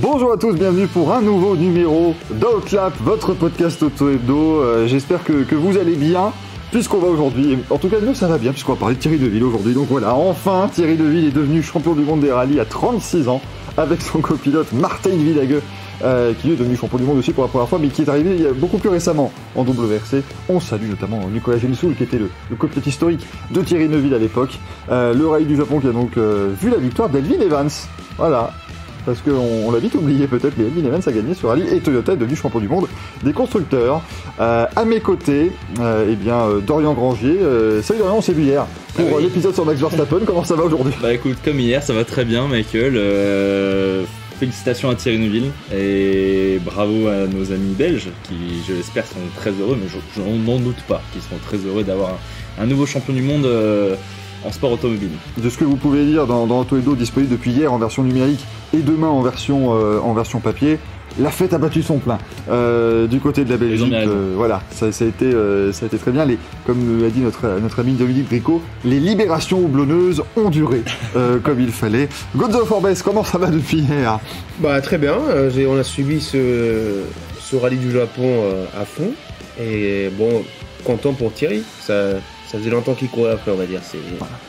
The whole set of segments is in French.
Bonjour à tous, bienvenue pour un nouveau numéro d'Outlap, votre podcast auto-hebdo. J'espère que vous allez bien, puisqu'on va aujourd'hui, en tout cas nous ça va bien, puisqu'on va parler de Thierry Neuville aujourd'hui. Donc voilà, enfin Thierry Neuville est devenu champion du monde des rallyes à 36 ans, avec son copilote Martin Villageux, qui est devenu champion du monde aussi pour la première fois, mais qui est arrivé il y a beaucoup plus récemment en WRC. On salue notamment Nicolas Gensoul, qui était le copilote historique de Thierry Neuville à l'époque. Le rallye du Japon qui a donc vu la victoire d'Elvin Evans. Voilà. Parce qu'on l'a vite oublié peut-être, mais Elvin Evans a gagné ce rallye et Toyota est devenu champion du monde des constructeurs. À mes côtés, Dorian Grangier. Salut Dorian, on s'est vu hier pour l'épisode sur Max Verstappen. Comment ça va aujourd'hui? Bah écoute, comme hier, ça va très bien, Michael. Félicitations à Thierry Neuville et bravo à nos amis belges qui, je l'espère, sont très heureux, mais je n'en doute pas qu'ils seront très heureux d'avoir un nouveau champion du monde en sport automobile. De ce que vous pouvez lire dans Auto-Hebdo, disponible depuis hier en version numérique et demain en version papier, la fête a battu son plein du côté de la Belgique. Voilà, ça a été très bien. Comme l'a dit notre ami Dominique Bricot, les libérations houblonneuses ont duré comme il fallait. Gonzo Forbes, comment ça va depuis hier? Bah très bien, on a suivi ce rallye du Japon à fond et bon, content pour Thierry. Ça faisait longtemps qu'il courait après, on va dire.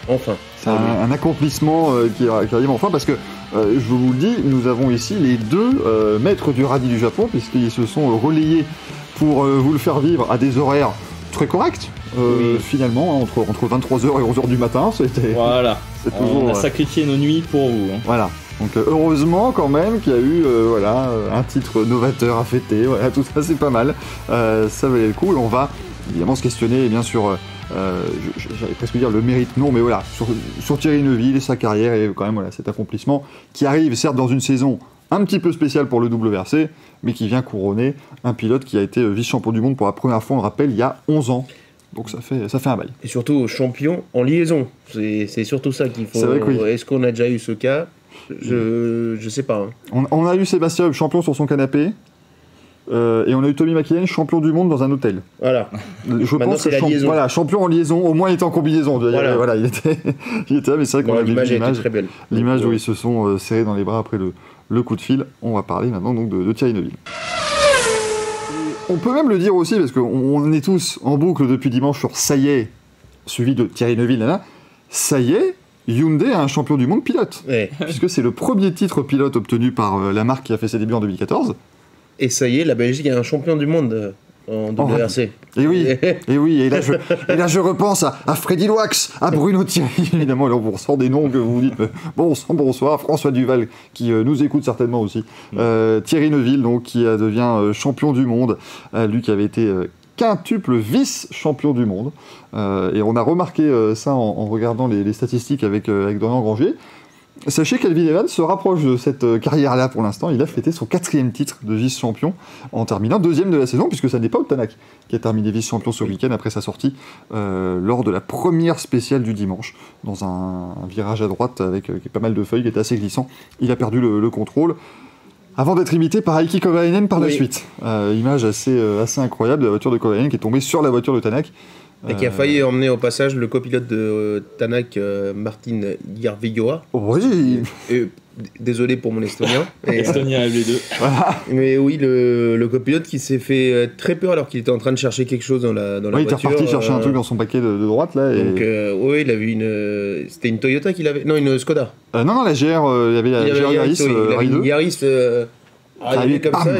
Enfin. C'est un accomplissement qui arrive enfin, parce que, je vous le dis, nous avons ici les deux maîtres du rallye du Japon, puisqu'ils se sont relayés pour vous le faire vivre à des horaires très corrects. Finalement, entre 23h et 11h du matin, c'était... Voilà, on a sacrifié nos nuits pour vous. Hein. Voilà. Donc heureusement quand même qu'il y a eu un titre novateur à fêter. Voilà, tout ça, c'est pas mal. Ça valait le coup, et on va évidemment se questionner, et bien sûr... j'allais presque dire le mérite, non, mais voilà, sur Thierry Neuville et sa carrière et quand même cet accomplissement qui arrive certes dans une saison un petit peu spéciale pour le WRC, mais qui vient couronner un pilote qui a été vice-champion du monde pour la première fois, on le rappelle, il y a 11 ans. Donc ça fait un bail. Et surtout champion en liaison, c'est surtout ça qu'il faut. C'est vrai que oui. Est-ce qu'on a déjà eu ce cas? Je sais pas. Hein. On a eu Sébastien Loeb champion sur son canapé. Et on a eu Tommy McKinnon champion du monde dans un hôtel. Voilà. Je pense que champion en liaison, au moins il était en combinaison. Voilà, il était là, mais c'est vrai qu'on a vu l'image était très belle. L'image où ils se sont serrés dans les bras après le coup de fil. On va parler maintenant donc de Thierry Neuville. On peut même le dire aussi, parce qu'on est tous en boucle depuis dimanche sur ça y est, suivi de Thierry Neuville, ça y est, Hyundai a un champion du monde pilote. Ouais. Puisque c'est le premier titre pilote obtenu par la marque qui a fait ses débuts en 2014. Et ça y est, la Belgique a un champion du monde en WRC. Et oui, et là je repense à Freddy Loax, à Bruno Thierry, évidemment, là on vous ressort des noms que vous dites, bonsoir, François Duval, qui nous écoute certainement aussi, Thierry Neuville, donc, qui devient champion du monde, lui qui avait été quintuple vice-champion du monde, et on a remarqué ça en regardant les statistiques avec Dorian Grangier. Sachez qu'Elvin Evans se rapproche de cette carrière-là pour l'instant. Il a fêté son 4e titre de vice-champion en terminant 2e de la saison, puisque ça n'est pas Otanak qui a terminé vice-champion ce week-end après sa sortie lors de la première spéciale du dimanche, dans un virage à droite avec pas mal de feuilles qui était assez glissant. Il a perdu le contrôle avant d'être imité par Heikki Kovalainen par la suite. Image assez incroyable de la voiture de Kovalainen qui est tombée sur la voiture de Tanak. Et qui a failli emmener au passage le copilote de Tanak, Martin Järvigoa. Oui. Désolé pour mon estonien. Estonien les deux. Voilà. Mais oui, le copilote qui s'est fait très peur alors qu'il était en train de chercher quelque chose dans la voiture. Oui, il était reparti chercher un truc dans son paquet de droite là. Et... Donc oui, il a vu c'était une Toyota qu'il avait. Non, une Skoda. Non, la GR, il y avait la GR Yaris. Il avait une Yaris arrivée comme ça.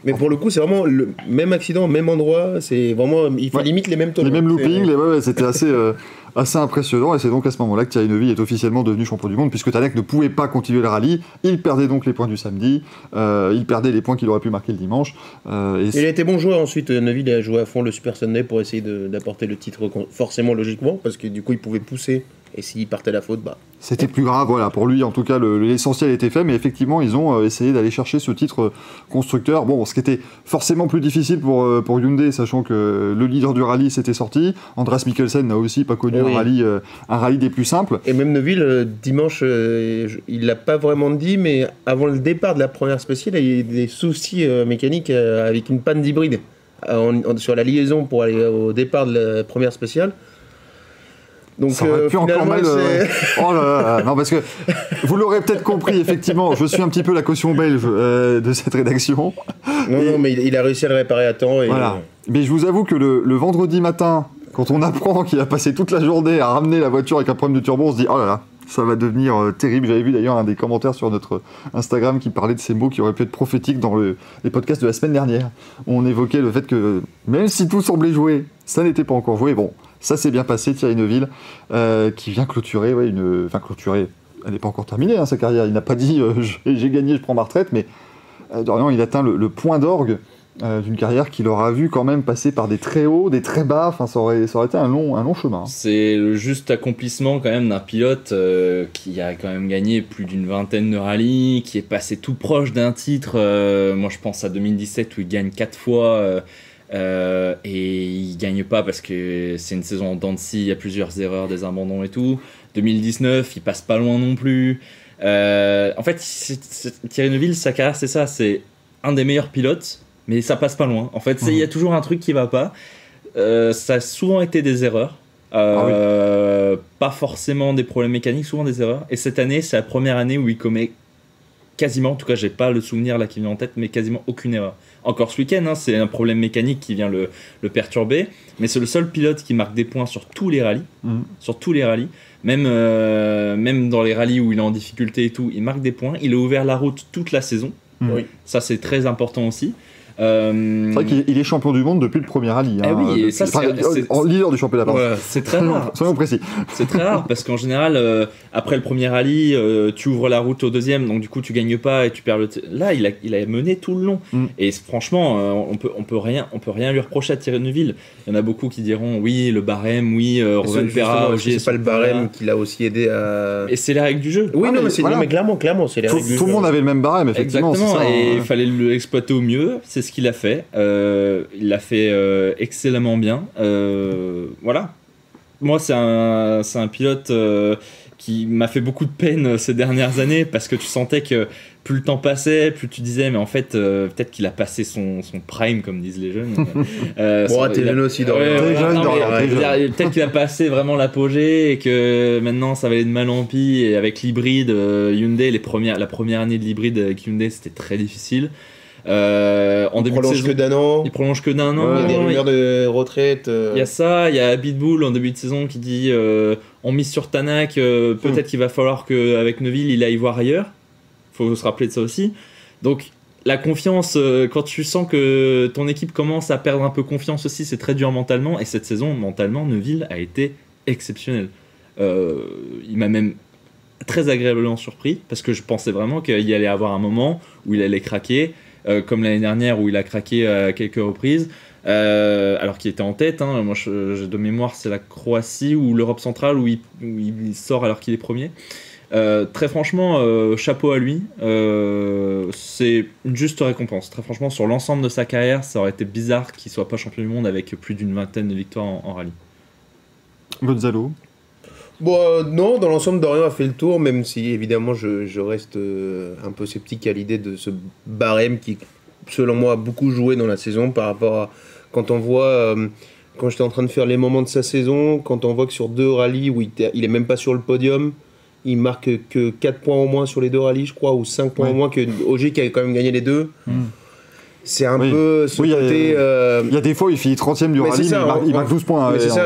Mais pour le coup, c'est vraiment le même accident, même endroit. C'est vraiment, il fait limite les mêmes tours. Les mêmes loopings, c'était assez impressionnant. Et c'est donc à ce moment-là que Thierry Neuville est officiellement devenu champion du monde, puisque Tanak ne pouvait pas continuer le rallye. Il perdait donc les points du samedi. Il perdait les points qu'il aurait pu marquer le dimanche. Il a été bon joueur ensuite. Neuville a joué à fond le Super Sunday pour essayer d'apporter le titre, forcément, logiquement, parce que du coup, il pouvait pousser. Et s'il partait à la faute, c'était plus grave, voilà. Pour lui, en tout cas, l'essentiel était fait, mais effectivement, ils ont essayé d'aller chercher ce titre constructeur. Bon, ce qui était forcément plus difficile pour Hyundai, sachant que le leader du rallye s'était sorti. Andreas Mikkelsen n'a aussi pas connu un rallye des plus simples. Et même Neuville, dimanche, il l'a pas vraiment dit, mais avant le départ de la première spéciale, il y a eu des soucis mécaniques avec une panne d'hybride sur la liaison pour aller au départ de la première spéciale. Donc Ça aurait pu encore finalement, mal. c'est... Oh là là, non, parce que vous l'aurez peut-être compris, effectivement, je suis un petit peu la caution belge de cette rédaction. Non, mais il a réussi à le réparer à temps. Et... Voilà. Mais je vous avoue que le vendredi matin, quand on apprend qu'il a passé toute la journée à ramener la voiture avec un problème de turbo, on se dit oh là là, ça va devenir terrible. J'avais vu d'ailleurs un des commentaires sur notre Instagram qui parlait de ces mots qui auraient pu être prophétiques dans les podcasts de la semaine dernière. On évoquait le fait que même si tout semblait joué, ça n'était pas encore joué. Bon, ça s'est bien passé. Thierry Neuville qui vient clôturer, clôturer. Elle n'est pas encore terminée sa carrière. Il n'a pas dit j'ai gagné, je prends ma retraite, mais Dorian, il atteint le point d'orgue d'une carrière qu'il aura vu quand même passer par des très hauts, des très bas. Enfin, ça aurait été un long chemin. C'est le juste accomplissement quand même d'un pilote qui a quand même gagné plus d'une vingtaine de rallyes, qui est passé tout proche d'un titre. Moi, je pense à 2017 où il gagne 4 fois et il gagne pas parce que c'est une saison en dents de scie, il y a plusieurs erreurs, des abandons et tout. 2019, il passe pas loin non plus. En fait, Thierry Neuville, sa carrière, c'est ça, c'est un des meilleurs pilotes. Mais ça passe pas loin. En fait, il y a toujours un truc qui va pas. Ça a souvent été des erreurs. Pas forcément des problèmes mécaniques, souvent des erreurs. Et cette année, c'est la première année où il commet quasiment, en tout cas, j'ai pas le souvenir là qui vient en tête, mais quasiment aucune erreur. Encore ce week-end, c'est un problème mécanique qui vient le perturber. Mais c'est le seul pilote qui marque des points sur tous les rallyes. Sur tous les rallyes. Même dans les rallyes où il est en difficulté et tout, il marque des points. Il a ouvert la route toute la saison. Oui. Ça, c'est très important aussi. C'est vrai qu'il est champion du monde depuis le premier rallye. Oui, et ça, en leader du championnat. Ouais, c'est très rare. Soyons précis. C'est très rare parce qu'en général, après le premier rallye, tu ouvres la route au deuxième, donc du coup tu gagnes pas et tu perds le. Là, il a mené tout le long. Et franchement, on peut rien lui reprocher à Thierry Neuville. Il y en a beaucoup qui diront oui, le barème, oui, Romain Perra. C'est pas le barème qui l'a aussi aidé à. Et c'est les règles du jeu. Oui, mais clairement, c'est les règles du jeu. Tout le monde avait le même barème, effectivement. Exactement. Ça, et il fallait l'exploiter au mieux. C'est ce qu'il a fait. Il l'a fait excellemment bien. Voilà. Moi, c'est un pilote qui m'a fait beaucoup de peine ces dernières années parce que tu sentais que plus le temps passait, plus tu disais, mais en fait, peut-être qu'il a passé son prime, comme disent les jeunes. T'es jeune aussi, Dorian. Peut-être qu'il a passé vraiment l'apogée et que maintenant, ça va aller de mal en pis. Et avec l'hybride, Hyundai, la première année de l'hybride avec Hyundai, c'était très difficile. En début de saison, il prolonge que d'un an. Il y a des rumeurs de retraite. Il y a ça, il y a Abitbull en début de saison qui dit on mise sur Tanak, peut-être qu'il va falloir qu'avec Neuville il aille voir ailleurs. Faut se rappeler de ça aussi. Donc la confiance, quand tu sens que ton équipe commence à perdre un peu confiance aussi, c'est très dur mentalement. Et cette saison, mentalement, Neuville a été exceptionnel. Il m'a même très agréablement surpris parce que je pensais vraiment qu'il y allait avoir un moment où il allait craquer. Comme l'année dernière où il a craqué à quelques reprises alors qu'il était en tête. Moi de mémoire c'est la Croatie ou l'Europe centrale où il sort alors qu'il est premier. Très franchement chapeau à lui, c'est une juste récompense. Très franchement sur l'ensemble de sa carrière ça aurait été bizarre qu'il soit pas champion du monde avec plus d'une vingtaine de victoires en rallye. Gonzalo. Bon, non, dans l'ensemble, Dorian a fait le tour, même si évidemment je reste un peu sceptique à l'idée de ce barème qui, selon moi, a beaucoup joué dans la saison par rapport à quand on voit, quand j'étais en train de faire les moments de sa saison, quand on voit que sur 2 rallyes où il est même pas sur le podium, il marque que 4 points au moins sur les 2 rallyes, je crois, ou 5 points au moins, que Ogier qui avait quand même gagné les 2. C'est un peu ce côté. Il y a des fois, il finit 30ème du rallye, mais il marque 12 poins. C'est ça,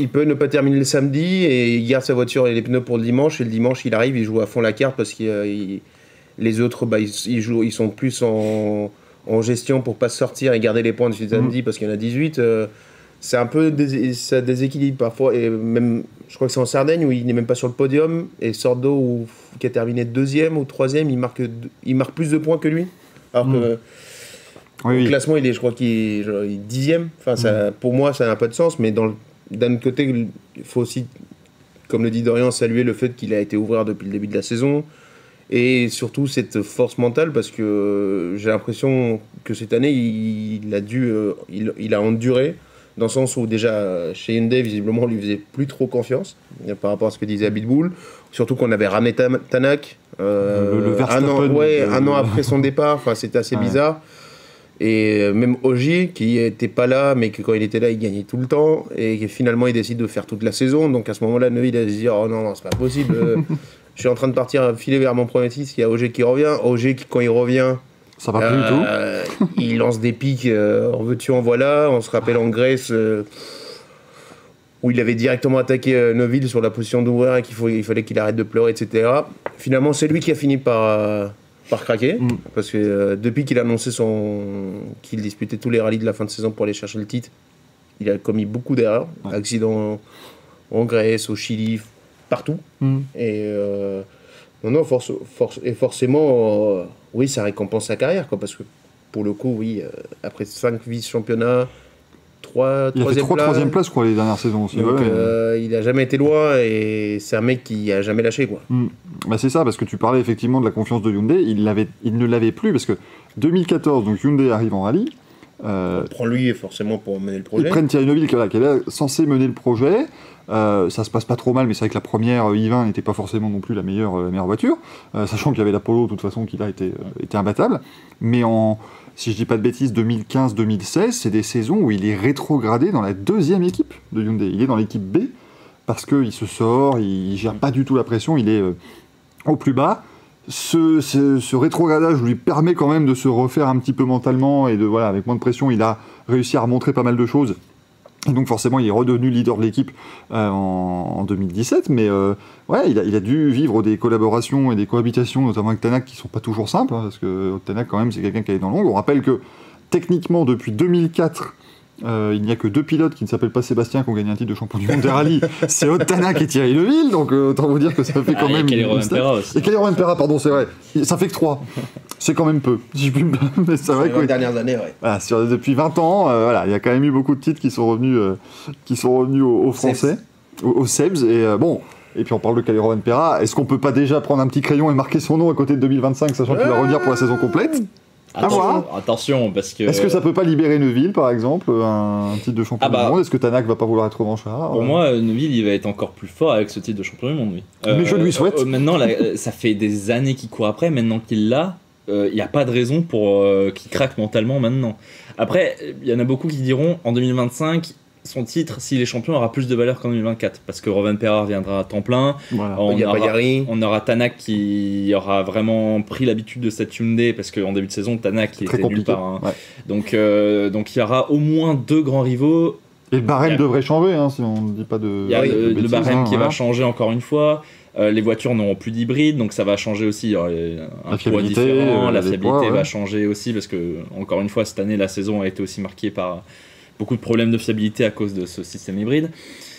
il peut ne pas terminer le samedi et il garde sa voiture et les pneus pour le dimanche. Et le dimanche, il arrive, il joue à fond la carte parce que les autres, ils sont plus en gestion pour pas sortir et garder les points du samedi parce qu'il y en a 18. C'est un peu ça déséquilibre parfois. Et même, je crois que c'est en Sardaigne où il n'est même pas sur le podium. Et Sordo, qui a terminé 2e ou 3e, il marque plus de points que lui. Alors que le classement, je crois qu'il est 10e. Enfin, pour moi, ça n'a pas de sens. Mais d'un autre côté, il faut aussi, comme le dit Dorian, saluer le fait qu'il a été ouvreur depuis le début de la saison. Et surtout, cette force mentale, parce que j'ai l'impression que cette année, il a enduré. Dans le sens où déjà, chez Hyundai, visiblement, on lui faisait plus trop confiance par rapport à ce que disait Abitbull. Surtout qu'on avait ramené Tanak le Verstappen, un an après son départ. Enfin, c'était assez bizarre. Et même Ogier, qui n'était pas là, mais que quand il était là, il gagnait tout le temps. Et finalement, il décide de faire toute la saison. Donc à ce moment-là, Neuville a se dire oh non, c'est pas possible. Je suis en train de partir filer vers mon premier titre. Il y a Ogier qui revient. Ogier, quand il revient, Ça va plus du tout. il lance des pics en veux-tu, en voilà. On se rappelle en Grèce, où il avait directement attaqué Neuville sur la position d'ouvreur et il fallait qu'il arrête de pleurer, etc. Finalement, c'est lui qui a fini par craquer, parce que depuis qu'il a annoncé qu'il disputait tous les rallyes de la fin de saison pour aller chercher le titre, il a commis beaucoup d'erreurs, accidents en Grèce, au Chili, partout. Et forcément, oui, ça récompense sa carrière, quoi, parce que pour le coup, oui, après 5 vice-championnats, Il a fait 3 troisième places, je crois, les dernières saisons aussi. Donc, il a jamais été loin et c'est un mec qui a jamais lâché, quoi. Bah c'est ça, parce que tu parlais effectivement de la confiance de Hyundai, il ne l'avait plus, parce que 2014, donc Hyundai arrive en rallye. On prend lui forcément pour mener le projet. Ils prennent Thierry Neuville qui est là, censé mener le projet. Ça se passe pas trop mal, mais c'est vrai que la première I20 n'était pas forcément non plus la meilleure voiture, sachant qu'il y avait l'Apollo de toute façon qui là était imbattable. Mais si je dis pas de bêtises, 2015-2016, c'est des saisons où il est rétrogradé dans la deuxième équipe de Hyundai. Il est dans l'équipe B parce qu'il se sort, il gère pas du tout la pression, il est au plus bas. Ce rétrogradage lui permet quand même de se refaire un petit peu mentalement et avec moins de pression, il a réussi à remontrer pas mal de choses. Et donc forcément, il est redevenu leader de l'équipe en 2017, mais il a dû vivre des collaborations et des cohabitations, notamment avec Tanak, qui sont pas toujours simples, parce que Tanak, quand même, c'est quelqu'un qui est dans l'ombre. On rappelle que, techniquement, depuis 2004, il n'y a que 2 pilotes qui ne s'appellent pas Sébastien qui ont gagné un titre de champion du monde des rallyes. C'est Ott Tanak et Thierry Neuville, donc autant vous dire que ça fait quand même... Et Calero Impera aussi. Et Calero Impera, pardon, c'est vrai. Ça fait que 3. C'est quand même peu. Si je puis me permettre, mais c'est vrai que... Les dernières années, ouais. Voilà, depuis 20 ans, il y a quand même eu beaucoup de titres qui sont revenus aux Français, aux Sebs, et puis on parle de Calero Impera. Est-ce qu'on peut pas déjà prendre un petit crayon et marquer son nom à côté de 2025, sachant qu'il va revenir pour la saison complète? Attention, parce que... Est-ce que ça peut pas libérer Neuville, par exemple, un titre de champion du monde? Est-ce que Tanak va pas vouloir être revanchard? Pour moi, Neuville, il va être encore plus fort avec ce titre de champion du monde, oui. Mais je lui souhaite. Maintenant, ça fait des années qu'il court après, maintenant qu'il l'a, il n'y a pas de raison pour qu'il craque mentalement maintenant. Après, il y en a beaucoup qui diront, en 2025... son titre, s'il est champion, aura plus de valeur qu'en 2024, parce que Rovanperä reviendra à temps plein. Voilà. On aura Tanak qui aura vraiment pris l'habitude de cette Hyundai, parce qu'en début de saison, Tanak il était nulle part. Hein. Ouais. Donc il y aura au moins 2 grands rivaux. Et le barème devrait changer, si on ne dit pas de... Il y a le barème qui va changer encore une fois. Les voitures n'auront plus d'hybride, donc ça va changer aussi. Il y aura un poids différent, la fiabilité va changer aussi, parce que, encore une fois, cette année, la saison a été aussi marquée par beaucoup de problèmes de fiabilité à cause de ce système hybride.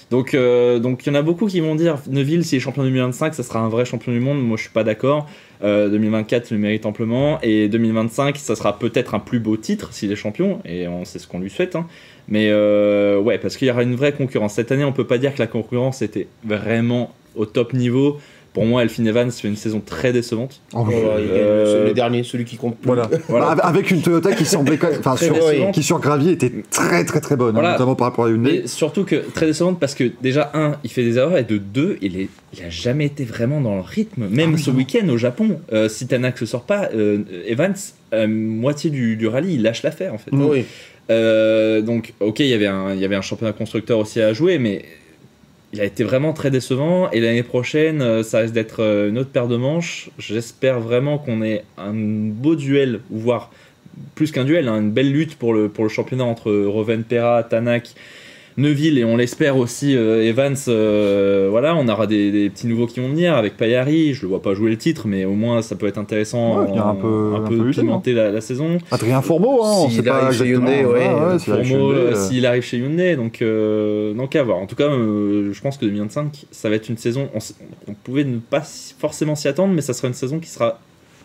Donc il y en a beaucoup qui vont dire Neuville, s'il est champion 2025, ça sera un vrai champion du monde. Moi, je suis pas d'accord. 2024, il le mérite amplement. Et 2025, ça sera peut-être un plus beau titre s'il est champion. Et c'est ce qu'on lui souhaite. Hein. Mais parce qu'il y aura une vraie concurrence. Cette année, on peut pas dire que la concurrence était vraiment au top niveau. Pour moi, Elfyn Evans fait une saison très décevante. Le dernier, celui qui compte plus. Voilà. Avec une Toyota qui semblait qui sur gravier était très très très bonne, notamment par rapport à Hyundai. Et surtout que très décevante parce que déjà, il fait des erreurs, et de 2, il a jamais été vraiment dans le rythme. Même ce week-end au Japon, si Tanak se sort pas, Evans, moitié du rallye, il lâche l'affaire en fait. Oui. Donc, ok, il y avait un championnat constructeur aussi à jouer, mais il a été vraiment très décevant, et l'année prochaine, ça risque d'être une autre paire de manches. J'espère vraiment qu'on ait un beau duel, voire plus qu'un duel, une belle lutte pour le championnat entre Rovanperä, Tanak, Neuville, et on l'espère aussi Evans. On aura des petits nouveaux qui vont venir avec Paillari. Je le vois pas jouer le titre, mais au moins ça peut être intéressant, un peu pimenter la saison. Adrien Fourmeau, on sait pas exactement. S'il arrive chez Hyundai, donc à voir. En tout cas, je pense que 2025, ça va être une saison. On pouvait ne pas forcément s'y attendre, mais ça sera une saison qui sera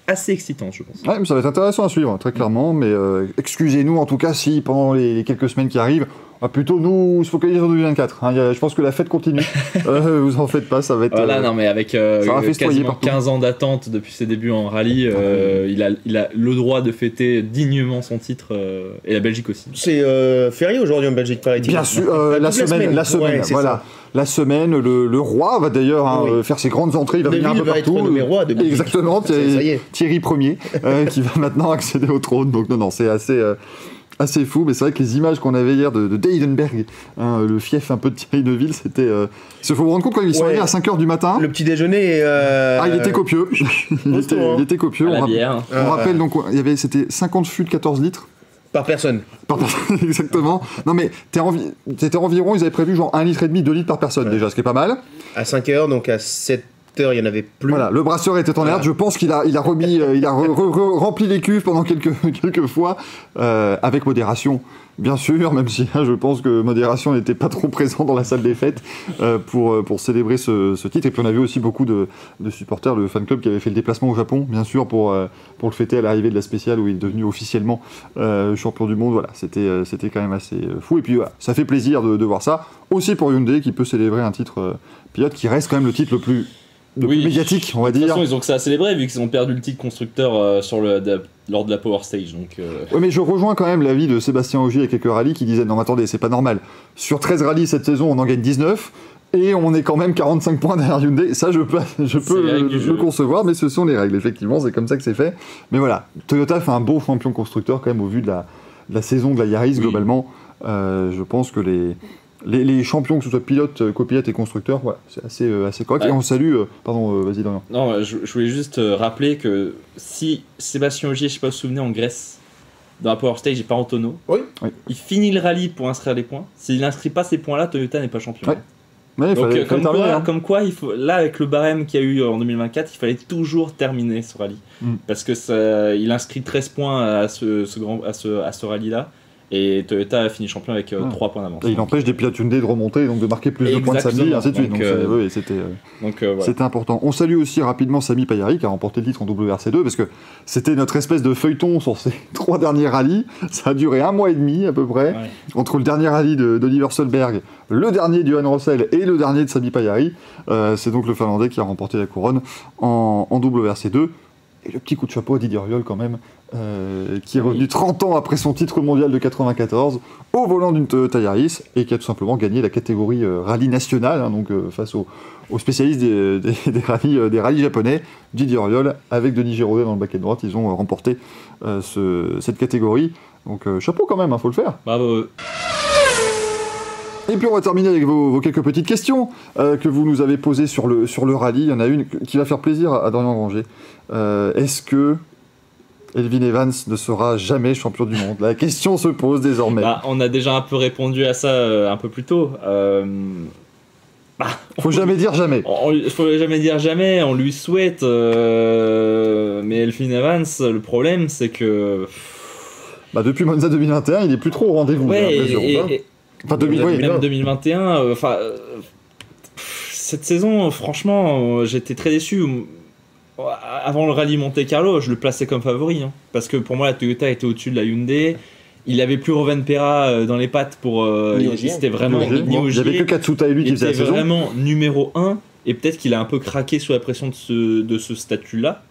assez excitante, je pense. Ouais, mais ça va être intéressant à suivre, très clairement. Mais excusez-nous en tout cas si pendant les quelques semaines qui arrivent, Plutôt nous se focaliser sur 2024. Hein. Je pense que la fête continue. Vous en faites pas, ça va être. Voilà, non, mais avec quasiment 15 ans d'attente depuis ses débuts en rallye, il a le droit de fêter dignement son titre, et la Belgique aussi. C'est férié aujourd'hui en Belgique, paraît-il. Bien sûr, la semaine, ouais, voilà. La semaine, le roi va d'ailleurs faire ses grandes entrées, il va venir un peu partout. Être nommé roi de Belgique. Exactement, Thierry Ier, qui va maintenant accéder au trône. Donc non, c'est assez fou, mais c'est vrai que les images qu'on avait hier de Deidenberg, le fief un peu de Thierry Neuville, c'était... Il faut vous rendre compte quand ils sont arrivés à 5h du matin. Le petit déjeuner... il était copieux. il était copieux. On rappelle, donc, c'était 50 fûts de 14 litres. Par personne. Exactement. Non mais c'était environ, ils avaient prévu genre 1,5 litre, 2 litres par personne déjà, ce qui est pas mal. À 5h, donc à 7h, il n'y en avait plus. Voilà, le brasseur était en herbe. Je pense qu'il a remis, il a rempli les cuves pendant quelques fois, avec modération, bien sûr, même si je pense que modération n'était pas trop présent dans la salle des fêtes pour célébrer ce titre. Et puis on a vu aussi beaucoup de supporters, le fan club qui avait fait le déplacement au Japon, bien sûr, pour le fêter à l'arrivée de la spéciale où il est devenu officiellement champion du monde. Voilà, c'était quand même assez fou. Et puis voilà, ça fait plaisir de voir ça. Aussi pour Hyundai qui peut célébrer un titre pilote qui reste quand même le titre le plus médiatique, on va dire. De toute façon, ils ont que ça à célébrer vu qu'ils ont perdu le titre constructeur lors de la Power Stage. Donc, Oui, mais je rejoins quand même l'avis de Sébastien Ogier avec quelques rallyes qui disaient non, mais attendez, c'est pas normal. Sur 13 rallyes cette saison, on en gagne 19 et on est quand même 45 points derrière Hyundai. Ça, je peux le concevoir, mais ce sont les règles, effectivement, c'est comme ça que c'est fait. Mais voilà, Toyota fait un beau champion constructeur quand même au vu de la saison de la Yaris globalement. Je pense que les champions, que ce soit pilote, copilote et constructeur, voilà, c'est assez correct. Ouais. Et on salue... pardon, vas-y, Dorian. Non, je voulais juste rappeler que si Sébastien Ogier, je sais pas si vous vous souvenez, en Grèce, dans la Power Stage, il part en tonneau, il finit le rallye pour inscrire les points. S'il n'inscrit pas ces points-là, Toyota n'est pas champion. Ouais. Ouais, donc, comme quoi, là, avec le barème qu'il y a eu en 2024, il fallait toujours terminer ce rallye. Parce que il inscrit 13 points à ce rallye-là. Et Toyota a fini champion avec 3 points d'avance. Et il empêche des pilotes Hyundai de remonter, donc de marquer plus de points de samedi, et ainsi de suite. Donc, c'était important. On salue aussi rapidement Sami Payari, qui a remporté le titre en WRC2, parce que c'était notre espèce de feuilleton sur ces 3 derniers rallyes. Ça a duré 1 mois et demi, à peu près, entre le dernier rallye d'Oliver Solberg, le dernier de Johan Rossel et le dernier de Sami Payari. C'est donc le Finlandais qui a remporté la couronne en WRC2. Et le petit coup de chapeau à Didier Riol quand même, qui est revenu 30 ans après son titre mondial de 94 au volant d'une Toyota Yaris et qui a tout simplement gagné la catégorie rallye nationale, donc face aux spécialistes des rallyes japonais. Didier Riol avec Denis Giraudet dans le baquet de droite, ils ont remporté cette catégorie. Donc chapeau quand même, faut le faire. Bravo. Et puis on va terminer avec vos quelques petites questions que vous nous avez posées sur le rallye. Il y en a une qui va faire plaisir à Dorian Granger. Est-ce que Elfyn Evans ne sera jamais champion du monde? La question se pose désormais. On a déjà un peu répondu à ça un peu plus tôt. Faut jamais dire jamais. Faut jamais dire jamais, on lui souhaite. Mais Elfyn Evans, le problème c'est que... depuis Monza 2021, il est plus trop au rendez-vous. Enfin, 2021, cette saison, franchement, j'étais très déçu. Avant le rallye Monte Carlo, je le plaçais comme favori, parce que pour moi, la Toyota était au-dessus de la Hyundai. Il avait plus Rovanperä dans les pattes pour. C'était vraiment. Il n'y avait que Katsuta et lui qui faisaient la saison. Il était vraiment numéro 1. Et peut-être qu'il a un peu craqué sous la pression de ce statut-là.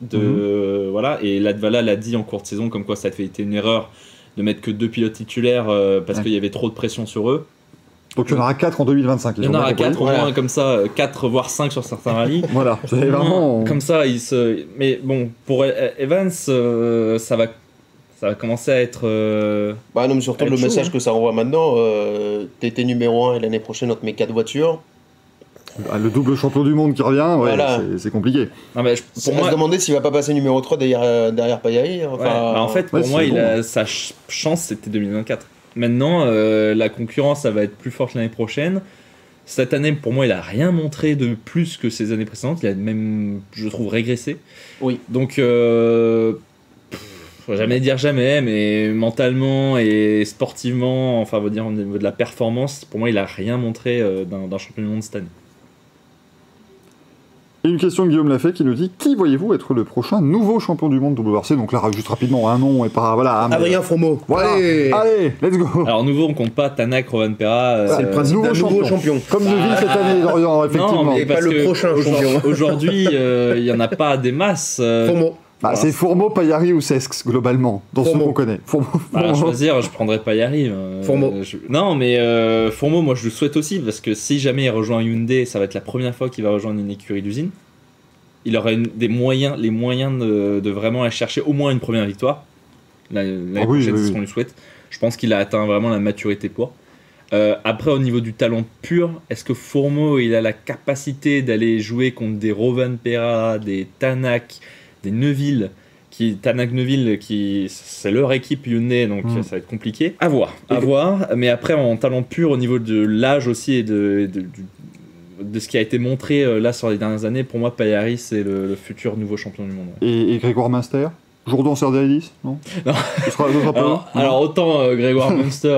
Voilà. Et Latvala l'a dit en cours de saison, comme quoi ça avait été une erreur de mettre que 2 pilotes titulaires parce qu'il y avait trop de pression sur eux. Donc il y en aura 4 en 2025. Il y en aura 4 au moins, comme ça, 4 voire 5 sur certains rallyes. Voilà, c'est vraiment... Comme ça, mais bon, pour Evans, ça va commencer à être... non, mais surtout le message que ça envoie maintenant, t'es numéro 1 et l'année prochaine on te met 4 voitures. Le double champion du monde qui revient, c'est compliqué. Non, mais pour moi, se demander s'il va pas passer numéro 3 derrière Payari. En fait, pour moi, sa chance c'était 2024. Maintenant, la concurrence, ça va être plus forte l'année prochaine. Cette année, pour moi, il a rien montré de plus que ces années précédentes. Il a même, je trouve, régressé. Oui. Donc, faut jamais dire jamais, mais mentalement et sportivement, enfin, on va dire au niveau de la performance, pour moi, il a rien montré d'un champion du monde cette année. Et une question de Guillaume Lafay qui nous dit qui voyez-vous être le prochain nouveau champion du monde WRC? Donc là, juste rapidement, un nom et pas. Voilà. Adrien Fourmeau. Voilà. Allez, let's go. Alors, nouveau, on compte pas Tanak, Rovanperä. C'est le principe d'un nouveau champion. Comme Neville cette année, Dorian, effectivement. Non, mais Et pas parce le que prochain champion. Aujourd'hui, il y en a pas des masses. Fourmeau. Bah, c'est Fourmeau, Paillari ou Cesx, globalement, dans ce qu'on connaît. Fourmeau. À choisir, je prendrais Paillari. Fourmeau. Non, mais Fourmeau, moi je le souhaite aussi, parce que si jamais il rejoint Hyundai, ça va être la première fois qu'il va rejoindre une écurie d'usine. Il aurait les moyens de vraiment aller chercher au moins une première victoire. L'année prochaine, c'est ce qu'on lui souhaite. Je pense qu'il a atteint vraiment la maturité pour. Après, au niveau du talent pur, est-ce que Fourmeau il a la capacité d'aller jouer contre des Rovanperä, des Tanak, des Neuville, Tanak-Neuville, c'est leur équipe Hyundai, donc ça va être compliqué. À voir. Mais après, en talent pur, au niveau de l'âge aussi et de ce qui a été montré là sur les dernières années, pour moi, Paillari, c'est le futur nouveau champion du monde. Ouais. Et Grégoire Munster Jourdan Serdaïdis, non? Non. Ce sera Alors autant Grégoire Munster,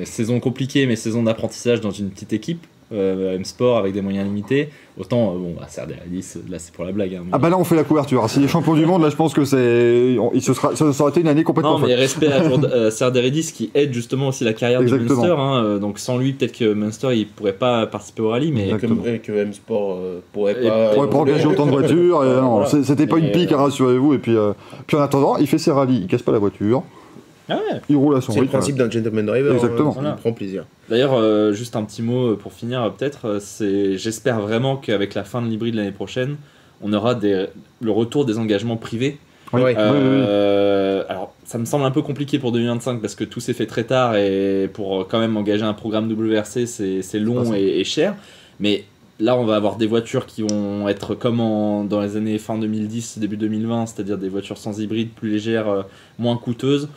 saison compliquée, mais saison d'apprentissage dans une petite équipe. M-Sport avec des moyens limités, autant Serdaïdis, là c'est pour la blague. Hein, mais... Ah bah là on fait la couverture. S'il est champion du monde, là je pense que ça aurait été une année complètement. Non mais respect à Serdaïdis qui aide justement aussi la carrière de Munster. Donc sans lui peut-être que Munster il pourrait pas participer au rallye, mais que M-Sport pourrait pas engager autant de voitures. Non, voilà. C'était pas une pique, rassurez-vous. Et puis en attendant, il fait ses rallyes, il casse pas la voiture. Ah ouais. Il roule à son rythme. C'est le principe d'un gentleman driver. Exactement. Voilà. Il prend plaisir. D'ailleurs, juste un petit mot pour finir, peut-être, j'espère vraiment qu'avec la fin de l'hybride l'année prochaine, on aura le retour des engagements privés. Oui. Alors, ça me semble un peu compliqué pour 2025 parce que tout s'est fait très tard et pour quand même engager un programme WRC, c'est long et cher. Mais là, on va avoir des voitures qui vont être comme dans les années fin 2010, début 2020, c'est-à-dire des voitures sans hybride, plus légères, moins coûteuses.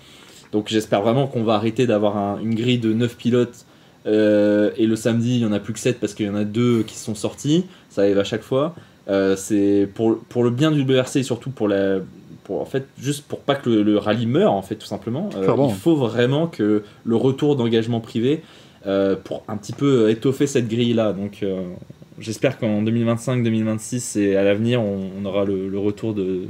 Donc j'espère vraiment qu'on va arrêter d'avoir une grille de 9 pilotes et le samedi il n'y en a plus que 7 parce qu'il y en a 2 qui sont sortis, ça arrive à chaque fois. C'est pour le bien du WRC et surtout en fait, juste pour pas que le rallye meure en fait tout simplement. Il faut vraiment que le retour d'engagement privé pour un petit peu étoffer cette grille là. Donc j'espère qu'en 2025-2026 et à l'avenir on aura le retour de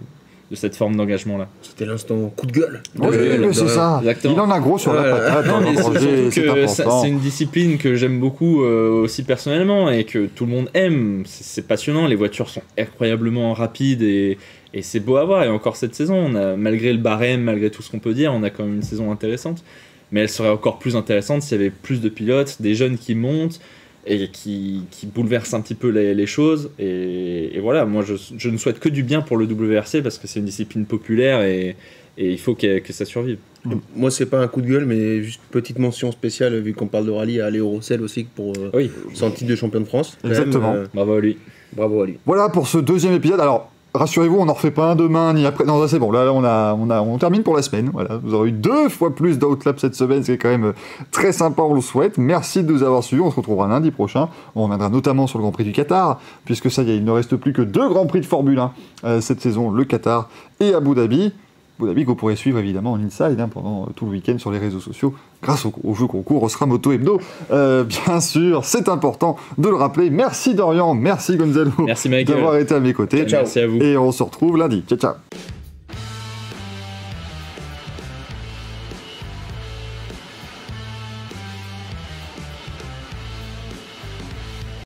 cette forme d'engagement-là. C'était l'instant coup de gueule. Oui, c'est ça. Exactement. Il en a gros sur la patate. Non, mais c'est une discipline que j'aime beaucoup aussi personnellement et que tout le monde aime. C'est passionnant, les voitures sont incroyablement rapides et c'est beau à voir. Et encore cette saison, malgré le barème, malgré tout ce qu'on peut dire, on a quand même une saison intéressante. Mais elle serait encore plus intéressante s'il y avait plus de pilotes, des jeunes qui montent et qui bouleverse un petit peu les choses et voilà, moi je ne souhaite que du bien pour le WRC parce que c'est une discipline populaire et il faut que ça survive. Moi c'est pas un coup de gueule mais juste petite mention spéciale vu qu'on parle de rallye à Léo Roussel aussi pour son titre de champion de France. Exactement. Bravo à lui. Bravo à lui. Voilà pour ce deuxième épisode. Alors rassurez-vous, on n'en refait pas un demain ni après. Non, c'est bon. Là, on termine pour la semaine. Voilà, vous aurez eu 2 fois plus d'Outlap cette semaine, c'est quand même très sympa. On le souhaite. Merci de nous avoir suivis. On se retrouvera lundi prochain. On reviendra notamment sur le Grand Prix du Qatar, puisque ça y est, il ne reste plus que 2 Grands Prix de Formule 1 cette saison, le Qatar et Abu Dhabi. Abu Dhabi que vous pourrez suivre évidemment en inside pendant tout le week-end sur les réseaux sociaux grâce au jeu concours Osra Moto Hebdo. Bien sûr, c'est important de le rappeler. Merci Dorian, merci Gonzalo merci Michael d'avoir été à mes côtés. Ciao. Merci à vous. Et on se retrouve lundi. Ciao, ciao.